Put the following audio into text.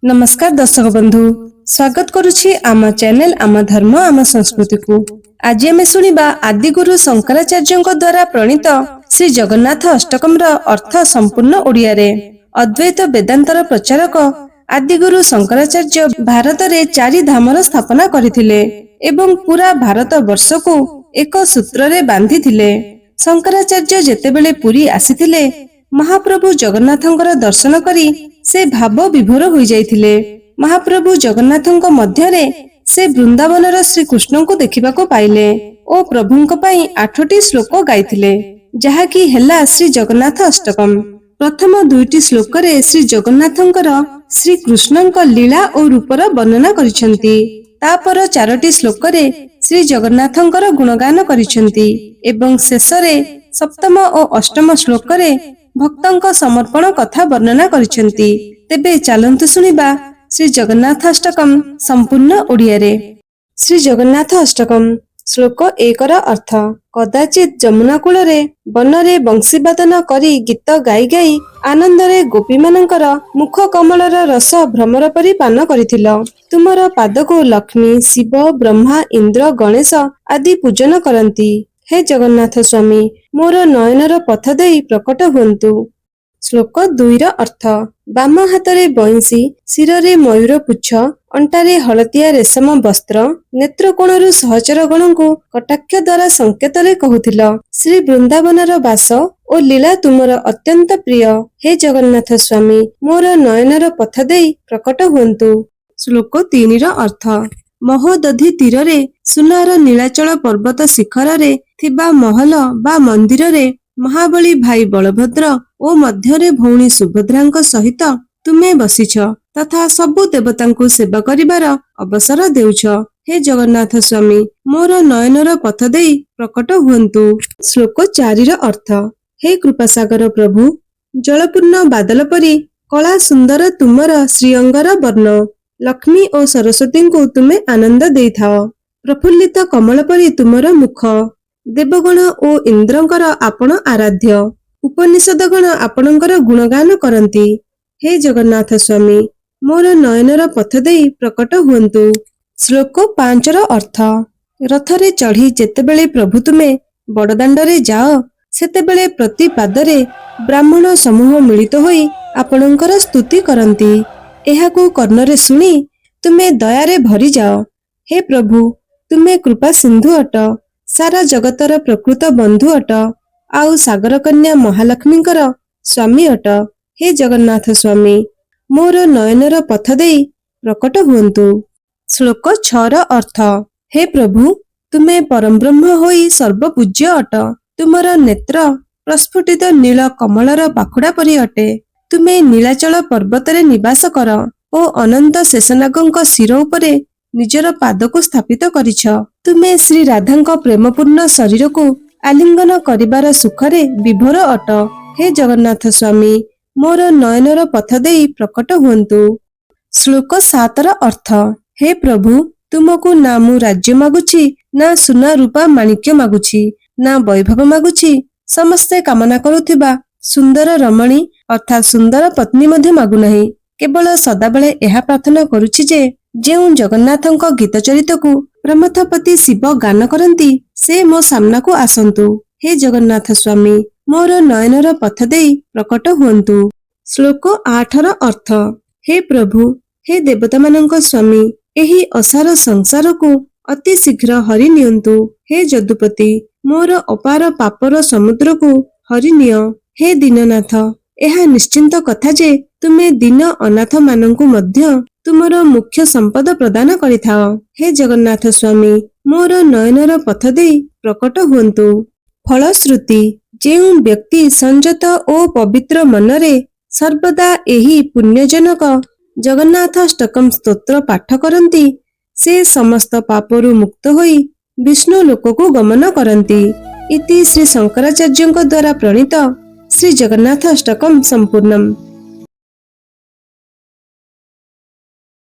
नमस्कार दर्शक बंधु स्वागत करुछि आम चैनल आम धर्म आम संस्कृति को। आज आम सुनिबा आदिगुरु शंकराचार्यଙ୍କ द्वारा प्रणीत श्री जगन्नाथ अष्टकम र अर्थ संपूर्ण ओडिया रे। अद्वैत वेदांतर प्रचारक आदिगुरु शंकराचार्य भारत रे चारि धामर स्थापना करिथिले एवं पूरा भारत वर्ष को एक सूत्र रे बांधिथिले। शंकराचार्य जेतेबेले पुरी आसीथिले महाप्रभु जगन्नाथंकर दर्शन करी से भाव विभोर होई जाइथिले। महाप्रभु जगन्नाथंक मध्यरे से वृंदावनर श्री कृष्ण को देखिबाको पाइले ओ प्रभुंक पई 8टी श्लोक गाइथिले जहा कि हेला श्री जगन्नाथ अष्टकम। प्रथम 2टी श्लोक रे श्री जगन्नाथंकर श्री कृष्णंक लीला और रूपर वर्णना करिसेंती। तापर 4टी श्लोक रे श्री जगन्नाथंकर गुणगान करिसेंती एवं शेष रे सप्तम और अष्टम श्लोक रे भक्तंक समर्पण कथा वर्णना करिसेंती। तेबे चालंतु सुनिबा श्री जगन्नाथ अष्टकम संपूर्ण ओडिया रे। श्री जगन्नाथ अष्टकम श्लोक 1 र अर्थ। कदाचित जमुना कूल रे वन रे बंशीवादन करी गीत गाई गाई आनंदरे गोपी मानकर मुख कमलर रस भ्रमर परि पान करिथिल। तुमर पादको लक्ष्मी शिव ब्रह्मा इंद्र गणेश आदि पूजन करंती। हे जगन्नाथ स्वामी मोर नयनर पथ देई प्रकट हुंतु। श्लोक 2 र अर्थ। बाम हातरे बंशी शिरे मयूर पुच्छ अंटारे हलदिया रेशम वस्त्र नेत्र कोणरू सहचर गणଙ୍କୁ कटाक्ष द्वारा संकेतरे कहुथिल श्री वृंदावनर वास ओ लीला तुमर अत्यंत प्रिय। हे जगन्नाथ स्वामी मोर नयनर पथ देई प्रकट हुंतु। श्लोक 3 र अर्थ। महोदधि तीरे सुनार नीलाचल पर्वत शिखर रे थिबा महल बा मंदिर रे महाबली भाई बलभद्र ओ मध्यरे भौणी सुभद्रांक सहित तुमे बसिछ तथा सबु देवतांकु सेवा करिबार अवसर देउछ। हे जगन्नाथ स्वामी मोर नयनर पथ देई प्रकट हुंतु। श्लोक 4 र अर्थ। हे कृपासागर प्रभु जलपूर्ण बादल परी कला सुंदर तुमर श्रीअंगर वर्ण लक्ष्मी और सरस्वती को तुमे आनंद देइथाओ। प्रफुल्लित कमल परी तुमर मुख देवगण ओ इंद्रंकर आपण आराध्य उपनिषदगण आपणकर गुणगान करंती। हे जगन्नाथ स्वामी मोर नयनर पथ देई प्रकट हुंतु। श्लोक 5 र अर्थ। रथरे चढ़ी जेतेबेले प्रभु तुमे बड़दाण्डरे जाओ सेतेबेले प्रति पादरे ब्राह्मण समूह मिलित होई आपणकर स्तुति करंती। एहाकू कर्णरे सुनी तुमे दयारे भरी जाओ। हे प्रभु तुमे कृपा सिंधु अट सारा जगतर प्रकृत बंधु अट आउ सागर कन्या महालक्ष्मींकर स्वामी अट। हे जगन्नाथ स्वामी मोर नयनर पथ देई प्रकट हुंतु। श्लोक 6 र अर्थ। हे प्रभु तुमे परम ब्रह्म होई सर्वपूज्य अट तुमर नेत्र प्रस्फुटित नील कमलर पाखुड़ा परि अटे। तुमे नीलाचल पर्वतरे निवास कर ओ अनंत शेषनागंक शिर उपरे निजर पादको स्थापित करिछ। तुमे श्री राधांक प्रेमपूर्ण शरीर को आलिंगन करिबार सुखरे विभोर अट। हे जगन्नाथ स्वामी मोर नयनर पथ देई प्रकट हुंतु। श्लोक 7 र अर्थ। हे प्रभु तुमको ना मु राज्य मागुछि ना सुना रूपा माणिक्य मागुछि ना वैभव मागुछि समस्ते कामना करुथिबा सुंदर रमणी अर्थात सुंदर पत्नी मध्य मागु नहीं। केवल सदाबेले एहा प्रार्थना करुछि जे जेउ जगन्नाथंक गीत चरित को प्रमथपति शिव गान करंती से मो सामना को आसंतु। हे जगन्नाथ स्वामी मोर नयनर पथ देई प्रकट हुंतु। श्लोक 8 र अर्थ। हे प्रभु हे देवता मानक स्वामी एही असार संसार को अति शीघ्र हरि नियंतु। हे जदुपति मोर अपार पापर समुद्र को हरि निय। हे दीननाथ एहा निश्चिंत कथा जे तुमे दीन अनाथ मानंकु मध्य तुमर मुख्य संपद प्रदान करिथाओ। हे जगन्नाथ स्वामी मोर नयनर पथ देई प्रकट हुंतु। फलश्रुति जेउ व्यक्ति संयत ओ पवित्र मनरे सर्वदा एही पुण्यजनक जगन्नाथाष्टकम स्तोत्र पाठ करंती से समस्त पापरु मुक्त होई विष्णु लोकको गमन करंती। इति श्री शंकराचार्यଙ୍କ द्वारा प्रणीत श्री जगन्नाथ अष्टकम संपूर्णम।